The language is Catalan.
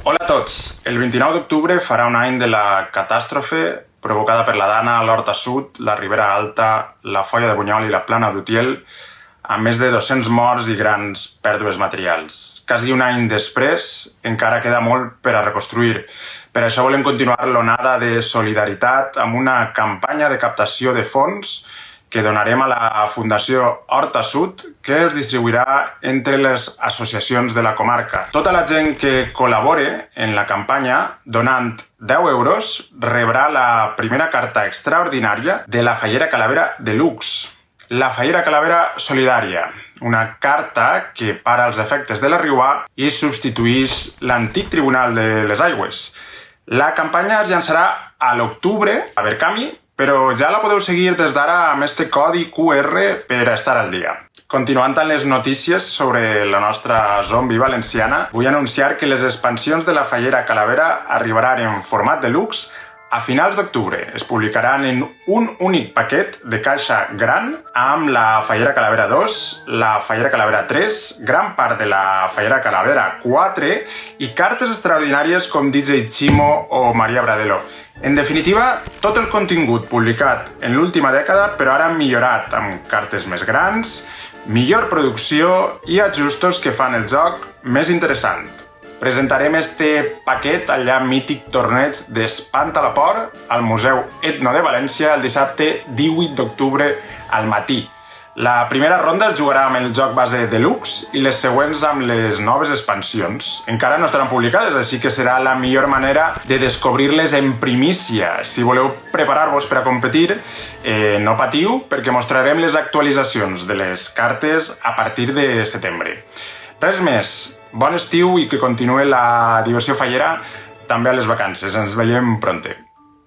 Hola a tots! El 29 d'octubre farà un any de la catàstrofe provocada per la Dana a l'Horta Sud, la Ribera Alta, la Foia de Bunyol i la Plana d'Utiel, amb més de 200 morts i grans pèrdues materials. Quasi un any després, encara queda molt per a reconstruir. Per això volem continuar l'onada de solidaritat amb una campanya de captació de fons que donarem a la Fundació Horta Sud, que els distribuirà entre les associacions de la comarca. Tota la gent que col·labore en la campanya, donant 10 euros, rebrà la primera carta extraordinària de la Fallera Calavera Deluxe. La Fallera Calavera Solidària, una carta que para els efectes de la riuà i substituís l'antic Tribunal de les Aigües. La campanya es llançarà a l'octubre a Verkami, però ja la podeu seguir des d'ara amb este codi QR per estar al dia. Continuant amb les notícies sobre la nostra zombi valenciana, vull anunciar que les expansions de la Fallera Calavera arribaran en format deluxe a finals d'octubre. Es publicaran en un únic paquet de caixa gran amb la Fallera Calavera 2, la Fallera Calavera 3, gran part de la Fallera Calavera 4 i cartes extraordinàries com DJ Chimo o Maria Bradelo. En definitiva, tot el contingut publicat en l'última dècada, però ara millorat amb cartes més grans, millor producció i ajustos que fan el joc més interessant. Presentarem este paquet al ja mític torneig d'Espanta la Por al Museu Etno de València el dissabte 18 d'octubre al matí. La primera ronda es jugarà amb el joc base Deluxe i les següents amb les noves expansions. Encara no estaran publicades, així que serà la millor manera de descobrir-les en primícia. Si voleu preparar-vos per a competir, no patiu, perquè mostrarem les actualitzacions de les cartes a partir de setembre. Res més, bon estiu i que continuï la diversió fallera també a les vacances. Ens veiem pronte.